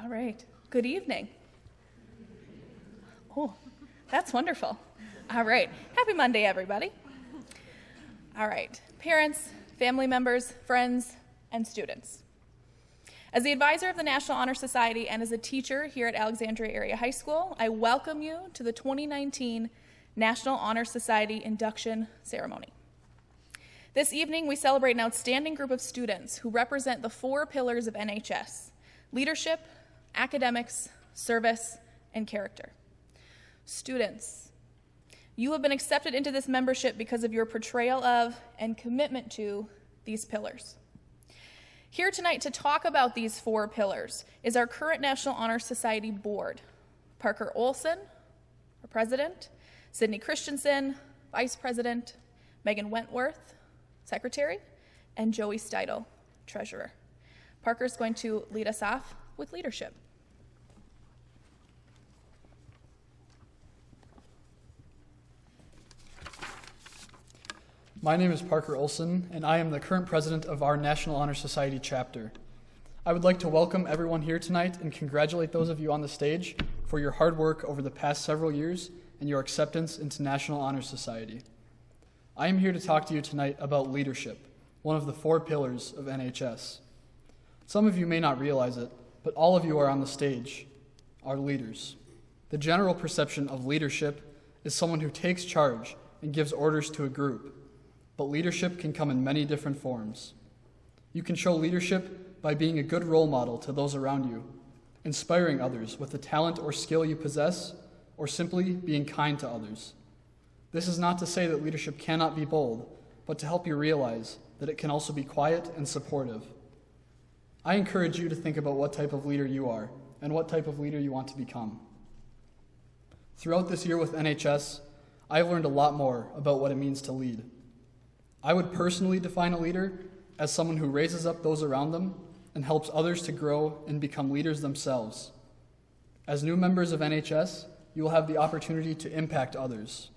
All right. Good evening. Oh, that's wonderful. All right. Happy Monday, everybody. All right. Parents, family members, friends, and students. As the advisor of the National Honor Society and as a teacher here at Alexandria Area High School, I welcome you to the 2019 National Honor Society Induction Ceremony. This evening, we celebrate an outstanding group of students who represent the 4 pillars of NHS: leadership, academics, service, and character. Students, you have been accepted into this membership because of your portrayal of and commitment to these pillars. Here tonight to talk about these 4 pillars is our current National Honor Society board: Parker Olson, our president; Sydney Christensen, vice president; Megan Wentworth, secretary; and Joey Steidel, treasurer. Parker's going to lead us off with leadership. My name is Parker Olson, and I am the current president of our National Honor Society chapter. I would like to welcome everyone here tonight and congratulate those of you on the stage for your hard work over the past several years and your acceptance into National Honor Society. I am here to talk to you tonight about leadership, one of the 4 pillars of NHS. Some of you may not realize it, but all of you are on the stage are leaders. The general perception of leadership is someone who takes charge and gives orders to a group. But leadership can come in many different forms. You can show leadership by being a good role model to those around you, inspiring others with the talent or skill you possess, or simply being kind to others. This is not to say that leadership cannot be bold, but to help you realize that it can also be quiet and supportive. I encourage you to think about what type of leader you are and what type of leader you want to become. Throughout this year with NHS, I've learned a lot more about what it means to lead. I would personally define a leader as someone who raises up those around them and helps others to grow and become leaders themselves. As new members of NHS, you will have the opportunity to impact others.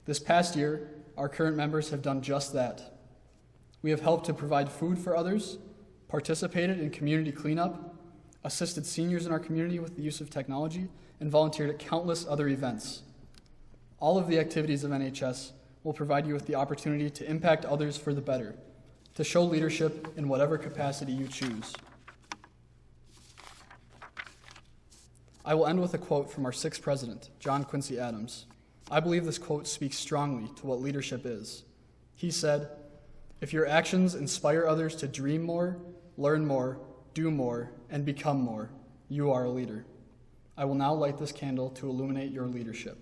This past year, our current members have done just that. We have helped to provide food for others, participated in community cleanup, assisted seniors in our community with the use of technology, and volunteered at countless other events. All of the activities of NHS will provide you with the opportunity to impact others for the better, to show leadership in whatever capacity you choose. I will end with a quote from our 6th president, John Quincy Adams. I believe this quote speaks strongly to what leadership is. He said, "If your actions inspire others to dream more, learn more, do more, and become more, you are a leader." I will now light this candle to illuminate your leadership.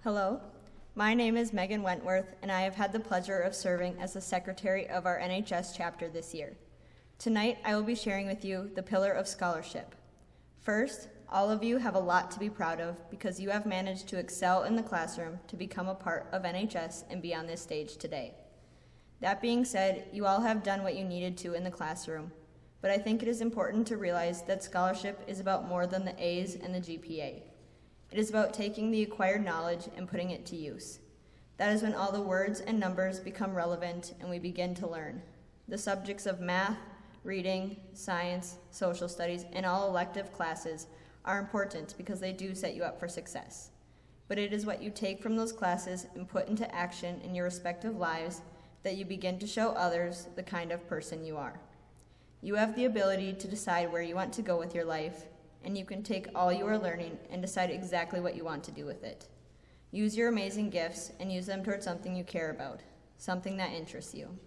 Hello, my name is Megan Wentworth, and I have had the pleasure of serving as the secretary of our NHS chapter this year. Tonight, I will be sharing with you the pillar of scholarship. First, all of you have a lot to be proud of because you have managed to excel in the classroom to become a part of NHS and be on this stage today. That being said, you all have done what you needed to in the classroom, but I think it is important to realize that scholarship is about more than the A's and the GPA. It is about taking the acquired knowledge and putting it to use. That is when all the words and numbers become relevant and we begin to learn. The subjects of math, reading, science, social studies, and all elective classes are important because they do set you up for success. But it is what you take from those classes and put into action in your respective lives that you begin to show others the kind of person you are. You have the ability to decide where you want to go with your life, and you can take all you are learning and decide exactly what you want to do with it. Use your amazing gifts and use them towards something you care about, something that interests you.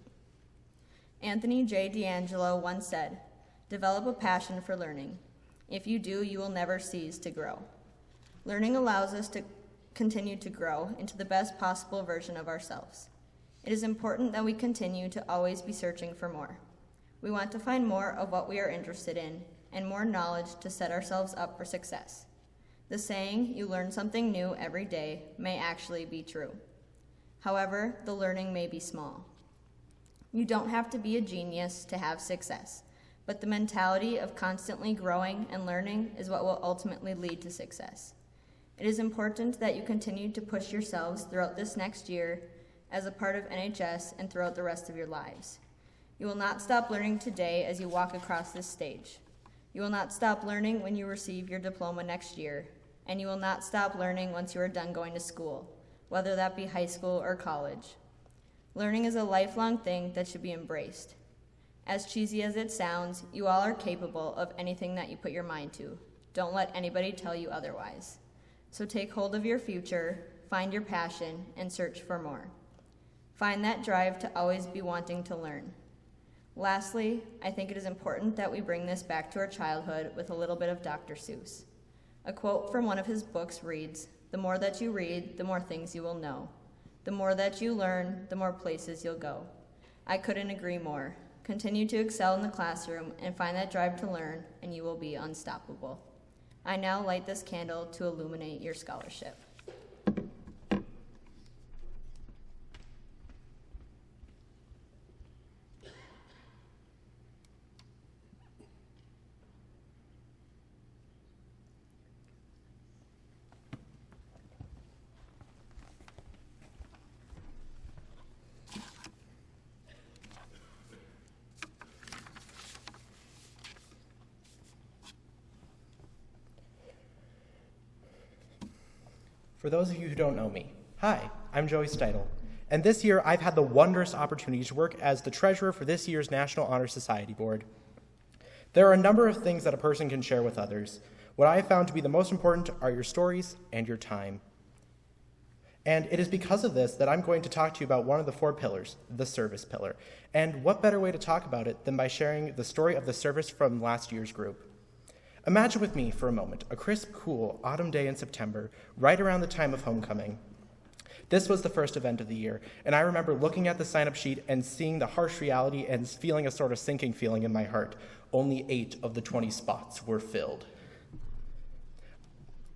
Anthony J. D'Angelo once said, "Develop a passion for learning. If you do, you will never cease to grow." Learning allows us to continue to grow into the best possible version of ourselves. It is important that we continue to always be searching for more. We want to find more of what we are interested in and more knowledge to set ourselves up for success. The saying, "you learn something new every day," may actually be true. However, the learning may be small. You don't have to be a genius to have success, but the mentality of constantly growing and learning is what will ultimately lead to success. It is important that you continue to push yourselves throughout this next year as a part of NHS and throughout the rest of your lives. You will not stop learning today as you walk across this stage. You will not stop learning when you receive your diploma next year, and you will not stop learning once you are done going to school, whether that be high school or college. Learning is a lifelong thing that should be embraced. As cheesy as it sounds, you all are capable of anything that you put your mind to. Don't let anybody tell you otherwise. So take hold of your future, find your passion, and search for more. Find that drive to always be wanting to learn. Lastly, I think it is important that we bring this back to our childhood with a little bit of Dr. Seuss. A quote from one of his books reads, "The more that you read, the more things you will know. The more that you learn, the more places you'll go." I couldn't agree more. Continue to excel in the classroom and find that drive to learn, and you will be unstoppable. I now light this candle to illuminate your scholarship. For those of you who don't know me, hi, I'm Joey Steidel, and this year I've had the wondrous opportunity to work as the treasurer for this year's National Honor Society Board. There are a number of things that a person can share with others. What I have found to be the most important are your stories and your time. And it is because of this that I'm going to talk to you about one of the 4 pillars, the service pillar. And what better way to talk about it than by sharing the story of the service from last year's group. Imagine with me for a moment a crisp, cool autumn day in September, right around the time of homecoming. This was the first event of the year, and I remember looking at the sign-up sheet and seeing the harsh reality and feeling a sort of sinking feeling in my heart. Only 8 of the 20 spots were filled.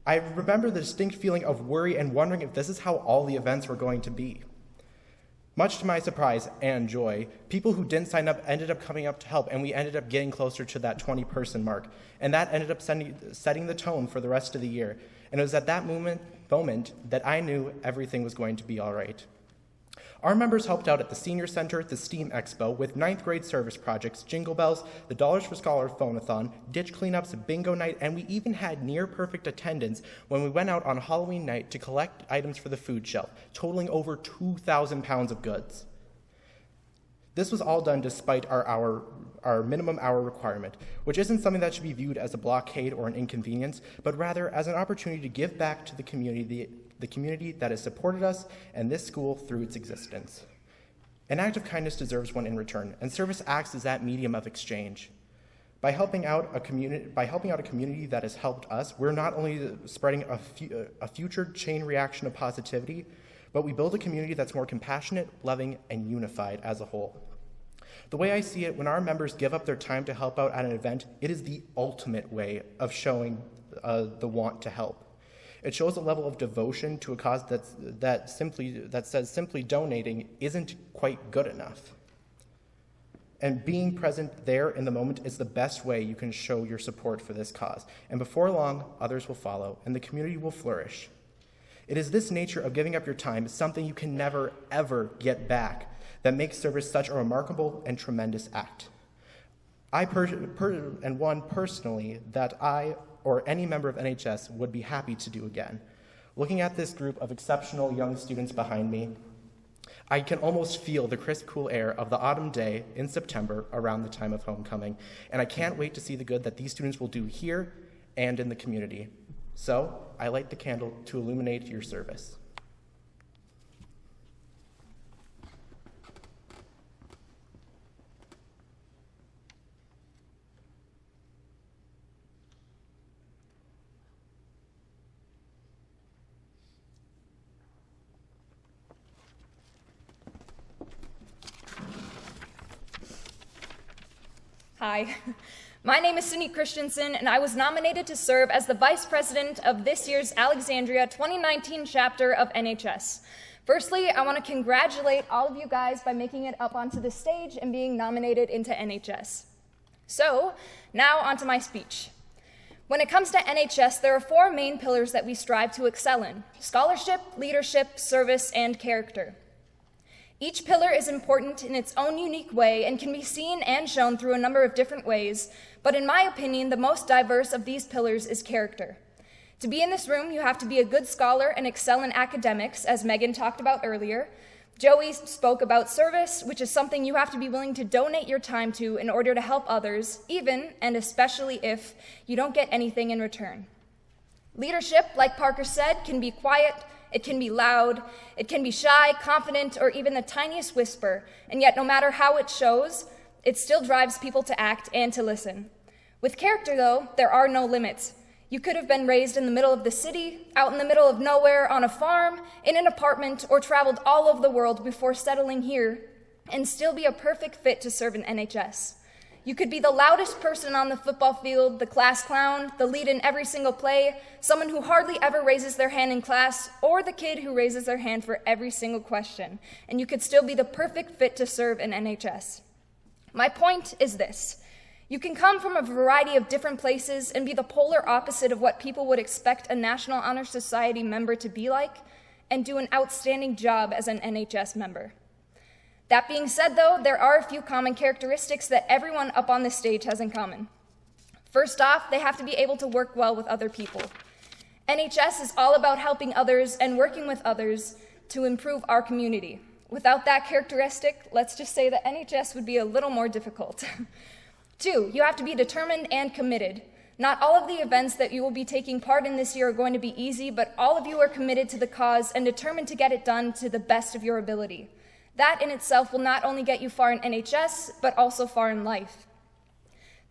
I remember the distinct feeling of worry and wondering if this is how all the events were going to be. Much to my surprise and joy, people who didn't sign up ended up coming up to help, and we ended up getting closer to that 20-person mark. And that ended up setting the tone for the rest of the year. And it was at that moment that I knew everything was going to be all right. Our members helped out at the Senior Center, the STEAM Expo, with 9th grade service projects, Jingle Bells, the Dollars for Scholar Phone-a-thon, ditch cleanups, bingo night, and we even had near-perfect attendance when we went out on Halloween night to collect items for the food shelf, totaling over 2,000 pounds of goods. This was all done despite our minimum hour requirement, which isn't something that should be viewed as a blockade or an inconvenience, but rather as an opportunity to give back to the community that has supported us and this school through its existence. An act of kindness deserves one in return, and service acts as that medium of exchange. By helping out a community that has helped us, we're not only spreading a future chain reaction of positivity, but we build a community that's more compassionate, loving, and unified as a whole. The way I see it, when our members give up their time to help out at an event, it is the ultimate way of showing the want to help. It shows a level of devotion to a cause that says simply donating isn't quite good enough. And being present there in the moment is the best way you can show your support for this cause. And before long, others will follow, and the community will flourish. It is this nature of giving up your time, something you can never, ever get back, that makes service such a remarkable and tremendous act. And one personally that I or any member of NHS would be happy to do again. Looking at this group of exceptional young students behind me, I can almost feel the crisp, cool air of the autumn day in September around the time of homecoming, and I can't wait to see the good that these students will do here and in the community. So, I light the candle to illuminate your service. Hi, my name is Sydney Christensen, and I was nominated to serve as the Vice President of this year's Alexandria 2019 chapter of NHS. Firstly, I want to congratulate all of you guys by making it up onto the stage and being nominated into NHS. So, now onto my speech. When it comes to NHS, there are 4 main pillars that we strive to excel in: scholarship, leadership, service, and character. Each pillar is important in its own unique way and can be seen and shown through a number of different ways, but in my opinion, the most diverse of these pillars is character. To be in this room, you have to be a good scholar and excel in academics, as Megan talked about earlier. Joey spoke about service, which is something you have to be willing to donate your time to in order to help others, even and especially if you don't get anything in return. Leadership, like Parker said, can be quiet, it can be loud, it can be shy, confident, or even the tiniest whisper, and yet no matter how it shows, it still drives people to act and to listen. With character, though, there are no limits. You could have been raised in the middle of the city, out in the middle of nowhere, on a farm, in an apartment, or traveled all over the world before settling here, and still be a perfect fit to serve in NHS. You could be the loudest person on the football field, the class clown, the lead in every single play, someone who hardly ever raises their hand in class, or the kid who raises their hand for every single question, and you could still be the perfect fit to serve in NHS. My point is this: you can come from a variety of different places and be the polar opposite of what people would expect a National Honor Society member to be like, and do an outstanding job as an NHS member. That being said, though, there are a few common characteristics that everyone up on this stage has in common. First off, they have to be able to work well with other people. NHS is all about helping others and working with others to improve our community. Without that characteristic, let's just say that NHS would be a little more difficult. 2, you have to be determined and committed. Not all of the events that you will be taking part in this year are going to be easy, but all of you are committed to the cause and determined to get it done to the best of your ability. That in itself will not only get you far in NHS, but also far in life.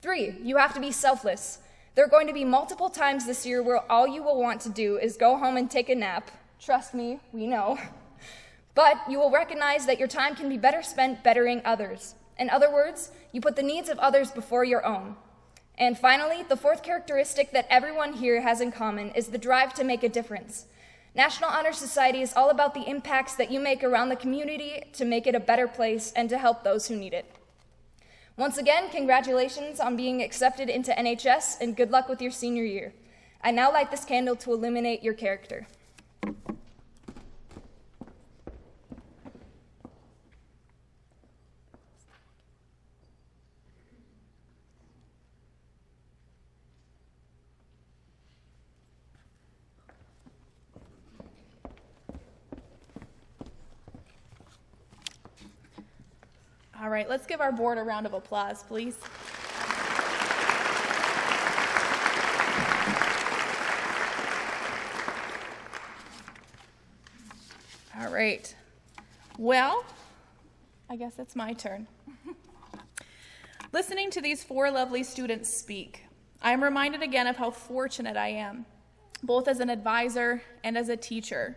3, you have to be selfless. There are going to be multiple times this year where all you will want to do is go home and take a nap. Trust me, we know. But you will recognize that your time can be better spent bettering others. In other words, you put the needs of others before your own. And finally, the 4th characteristic that everyone here has in common is the drive to make a difference. National Honor Society is all about the impacts that you make around the community to make it a better place and to help those who need it. Once again, congratulations on being accepted into NHS, and good luck with your senior year. I now light this candle to illuminate your character. All right, let's give our board a round of applause, please. All right. Well, I guess it's my turn. Listening to these 4 lovely students speak, I am reminded again of how fortunate I am, both as an advisor and as a teacher,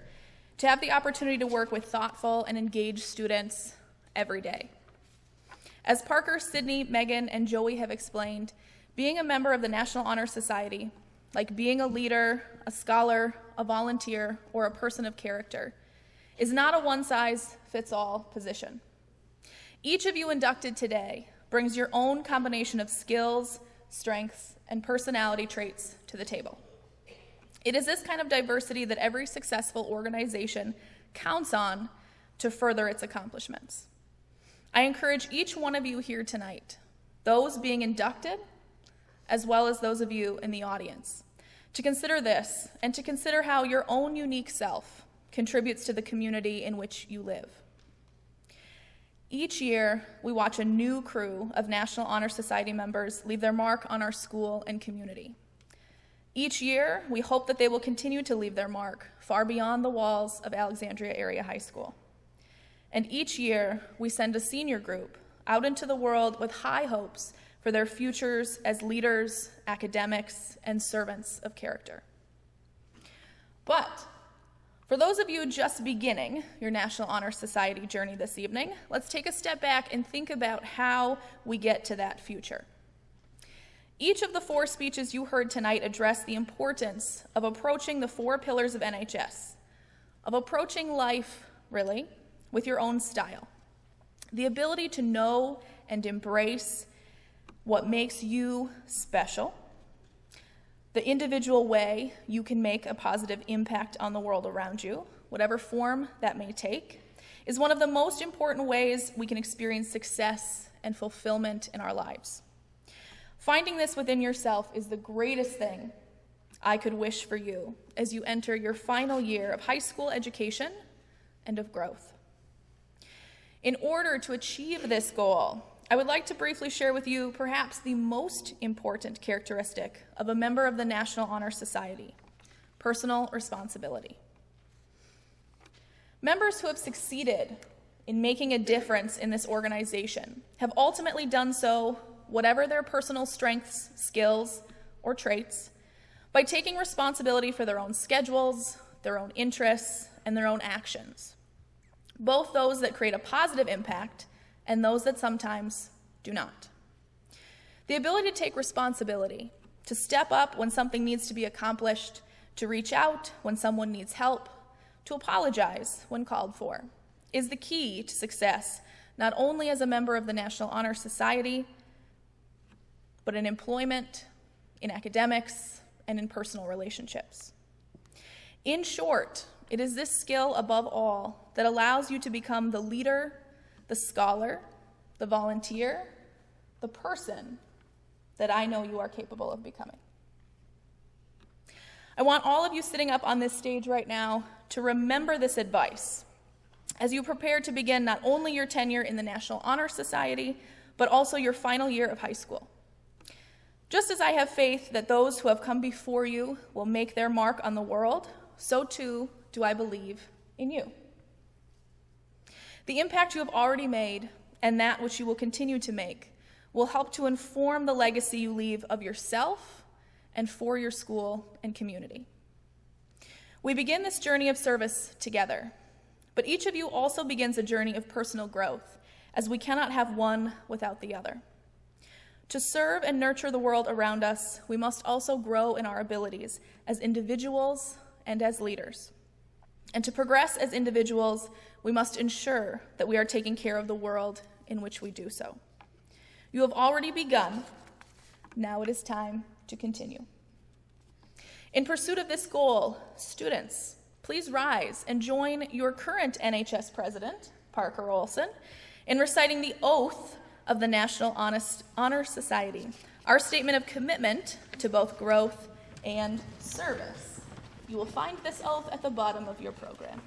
to have the opportunity to work with thoughtful and engaged students every day. As Parker, Sydney, Megan, and Joey have explained, being a member of the National Honor Society, like being a leader, a scholar, a volunteer, or a person of character, is not a one-size-fits-all position. Each of you inducted today brings your own combination of skills, strengths, and personality traits to the table. It is this kind of diversity that every successful organization counts on to further its accomplishments. I encourage each one of you here tonight, those being inducted, as well as those of you in the audience, to consider this and to consider how your own unique self contributes to the community in which you live. Each year, we watch a new crew of National Honor Society members leave their mark on our school and community. Each year, we hope that they will continue to leave their mark far beyond the walls of Alexandria Area High School. And each year, we send a senior group out into the world with high hopes for their futures as leaders, academics, and servants of character. But for those of you just beginning your National Honor Society journey this evening, let's take a step back and think about how we get to that future. Each of the 4 speeches you heard tonight address the importance of approaching the 4 pillars of NHS, of approaching life, really, with your own style. The ability to know and embrace what makes you special, the individual way you can make a positive impact on the world around you, whatever form that may take, is one of the most important ways we can experience success and fulfillment in our lives. Finding this within yourself is the greatest thing I could wish for you as you enter your final year of high school education and of growth. In order to achieve this goal, I would like to briefly share with you perhaps the most important characteristic of a member of the National Honor Society: personal responsibility. Members who have succeeded in making a difference in this organization have ultimately done so, whatever their personal strengths, skills, or traits, by taking responsibility for their own schedules, their own interests, and their own actions, both those that create a positive impact and those that sometimes do not. The ability to take responsibility, to step up when something needs to be accomplished, to reach out when someone needs help, to apologize when called for, is the key to success, not only as a member of the National Honor Society, but in employment, in academics, and in personal relationships. In short, it is this skill above all that allows you to become the leader, the scholar, the volunteer, the person that I know you are capable of becoming. I want all of you sitting up on this stage right now to remember this advice as you prepare to begin not only your tenure in the National Honor Society, but also your final year of high school. Just as I have faith that those who have come before you will make their mark on the world, so too do I believe in you. The impact you have already made and that which you will continue to make will help to inform the legacy you leave of yourself and for your school and community. We begin this journey of service together, but each of you also begins a journey of personal growth, as we cannot have one without the other. To serve and nurture the world around us, we must also grow in our abilities as individuals and as leaders. And to progress as individuals, we must ensure that we are taking care of the world in which we do so. You have already begun. Now it is time to continue. In pursuit of this goal, students, please rise and join your current NHS president, Parker Olson, in reciting the oath of the National Honor Society, our statement of commitment to both growth and service. You will find this oath at the bottom of your program.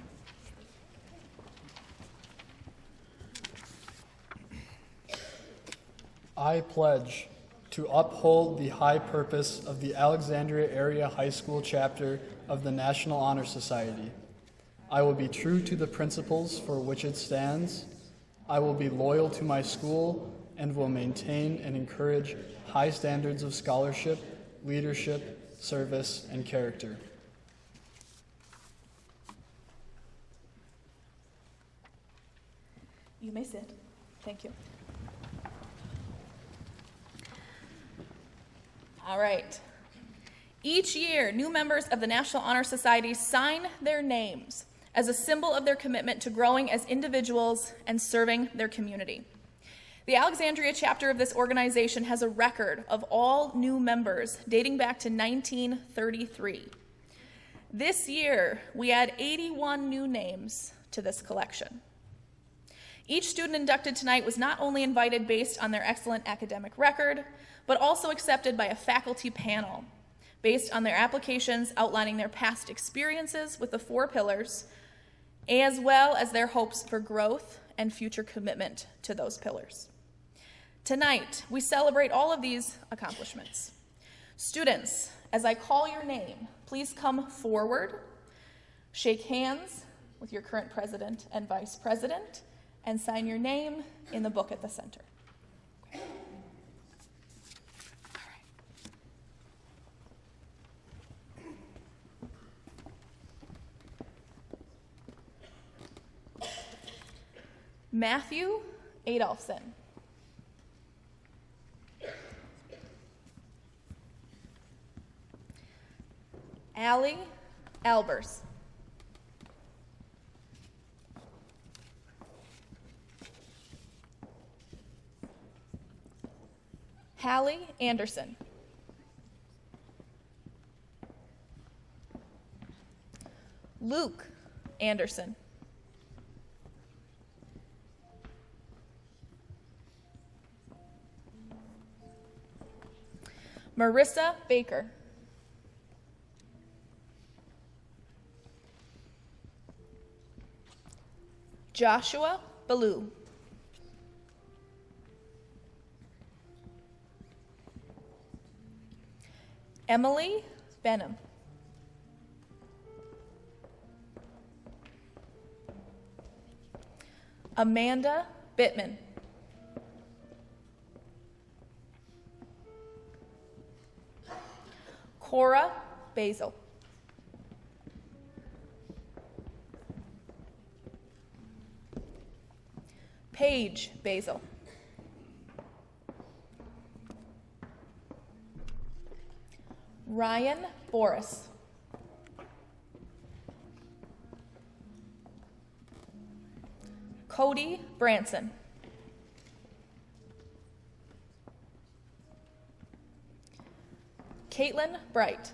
I pledge to uphold the high purpose of the Alexandria Area High School chapter of the National Honor Society. I will be true to the principles for which it stands. I will be loyal to my school and will maintain and encourage high standards of scholarship, leadership, service, and character. You may sit. Thank you. All right. Each year, new members of the National Honor Society sign their names as a symbol of their commitment to growing as individuals and serving their community. The Alexandria chapter of this organization has a record of all new members dating back to 1933. This year, we add 81 new names to this collection. Each student inducted tonight was not only invited based on their excellent academic record, but also accepted by a faculty panel based on their applications outlining their past experiences with the 4 pillars, as well as their hopes for growth and future commitment to those pillars. Tonight, we celebrate all of these accomplishments. Students, as I call your name, please come forward, shake hands with your current president and vice president, and sign your name in the book at the center. Okay. All right. Matthew Adolphson. Allie Albers. Hallie Anderson. Luke Anderson. Marissa Baker. Joshua Ballou. Emily Benham. Amanda Bittman. Cora Basil. Paige Basil. Ryan Boris. Cody Branson. Caitlin Bright.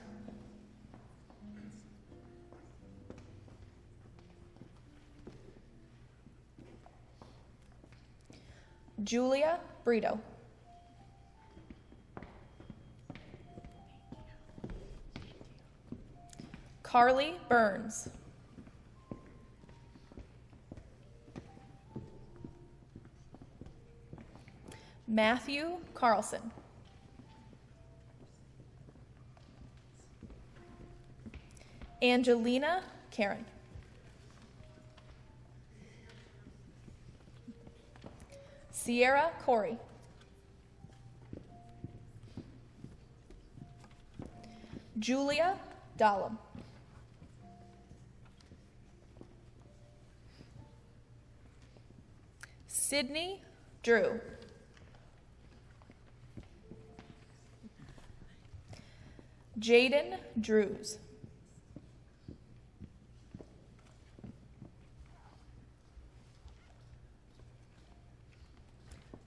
Julia Brito. Carly Burns. Matthew Carlson. Angelina Karen. Sierra Corey. Julia Dollum. Sydney Drew. Jaden Drews.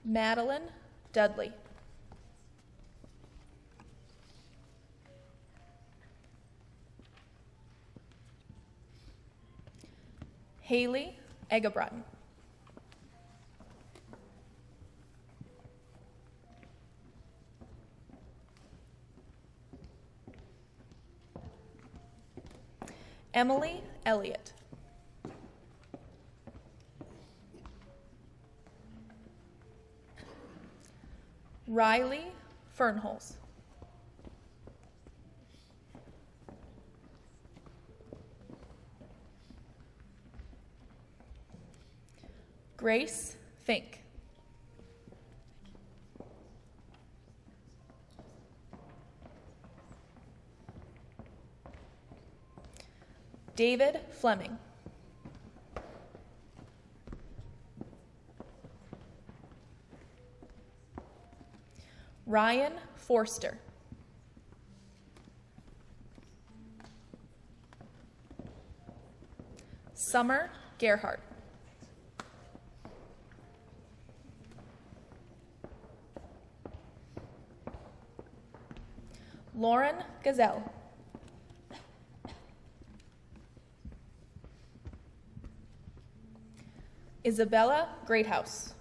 Madeline Dudley. Haley Eggebrotten. Emily Elliott. Riley Fernholz. Grace Fink. David Fleming. Ryan Forster. Summer Gerhardt. Lauren Gazelle. Isabella Greathouse.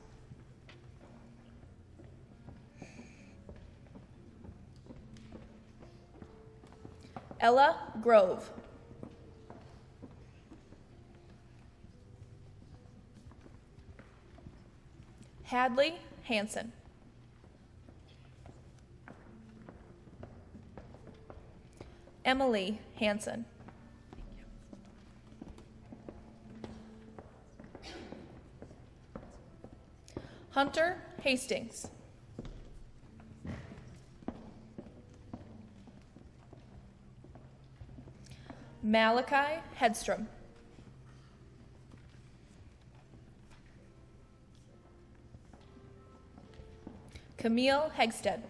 Ella Grove. Hadley Hansen. Emily Hansen. Hunter Hastings. Malachi Hedstrom. Camille Hegsted.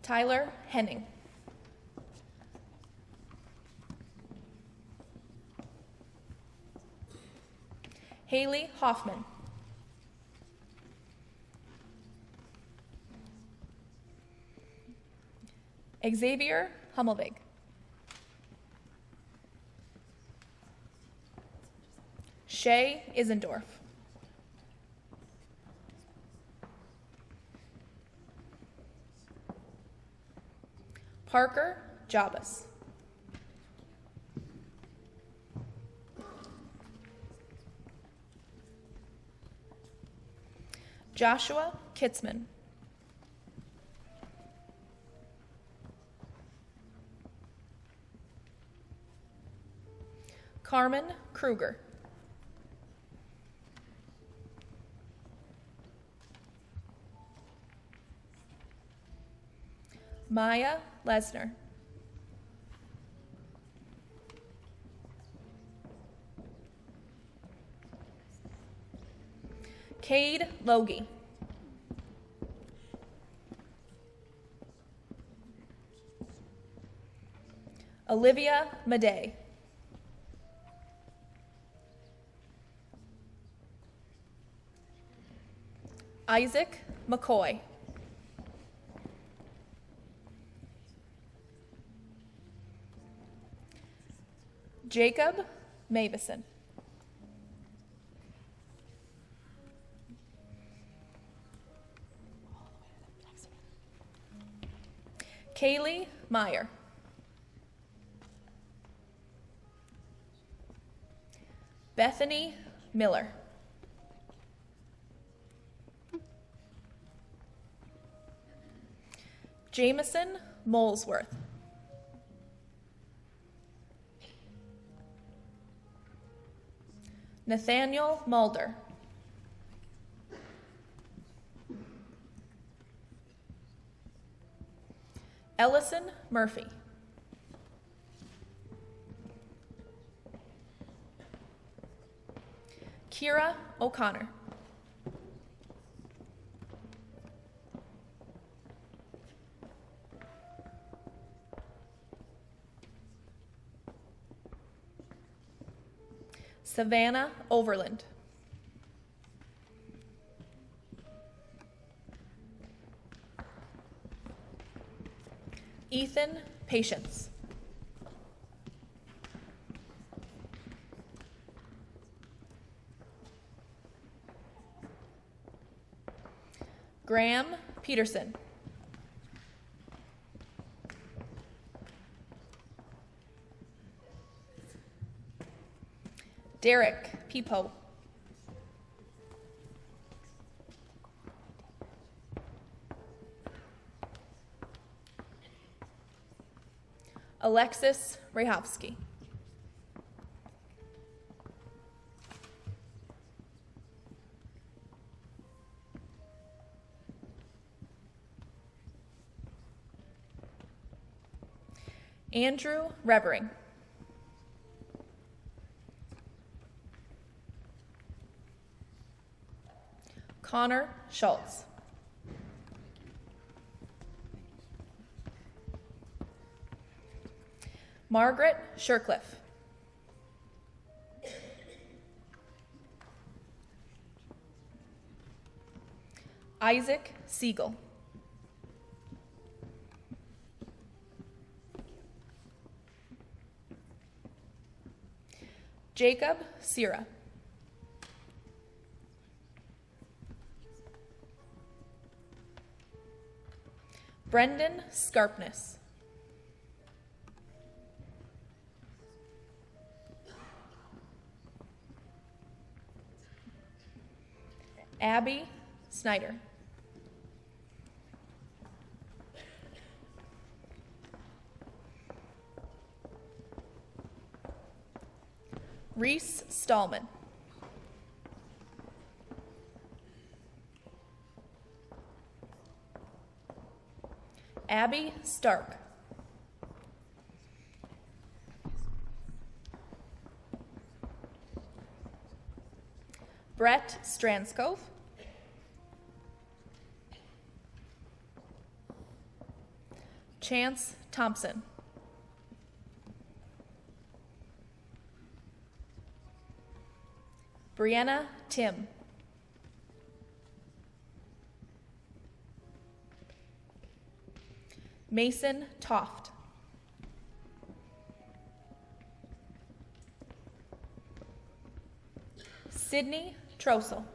Tyler Henning. Haley Hoffman. Xavier Hummelvig. Shay Isendorf. Parker Jabas. Joshua Kitzman. Carmen Kruger. Maya Lesner. Cade Logie. Olivia Madej. Isaac McCoy. Jacob Mavison. Kaylee Meyer. Bethany Miller. Jameson Molesworth. Nathaniel Mulder. Ellison Murphy. Kira O'Connor. Savannah Overland. Ethan Patience. Graham Peterson. Derek Peepo. Alexis Rehovsky. Andrew Revering. Connor Schultz. Margaret Shercliffe. Isaac Siegel. Jacob Sierra. Brendan Scarpness. Abby Snyder. Reese Stallman. Abby Stark. Brett Stranskov. Chance Thompson. Brianna Tim. Mason Toft. Sydney Trossel.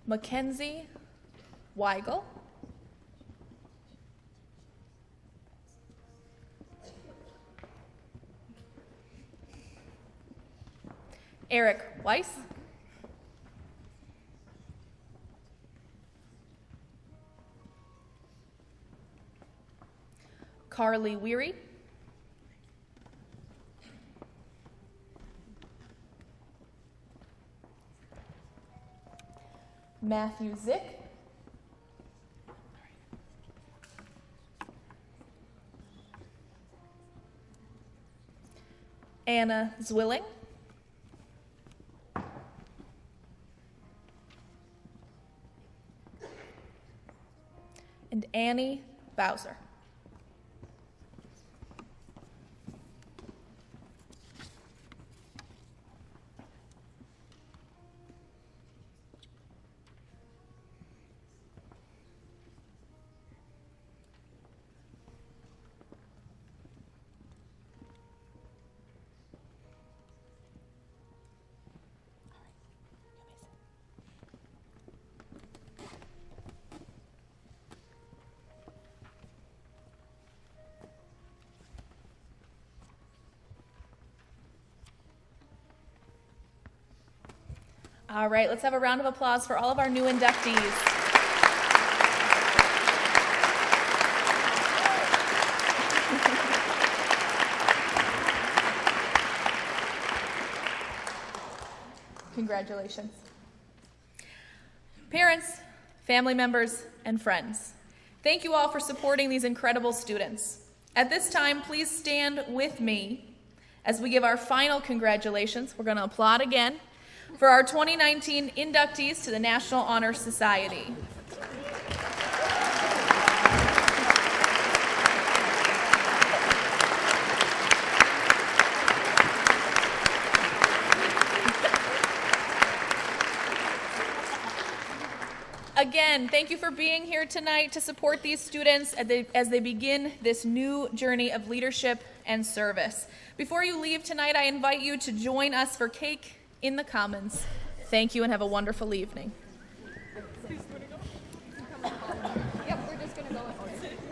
Mackenzie Weigel. Eric Weiss. Carly Weary. Matthew Zick. Anna Zwilling. And Annie Bowser. All right, let's have a round of applause for all of our new inductees. Congratulations. Parents, family members, and friends, thank you all for supporting these incredible students. At this time, please stand with me as we give our final congratulations. We're going to applaud again for our 2019 inductees to the National Honor Society. Again, thank you for being here tonight to support these students as they begin this new journey of leadership and service. Before you leave tonight, I invite you to join us for cake in the Commons. Thank you and have a wonderful evening.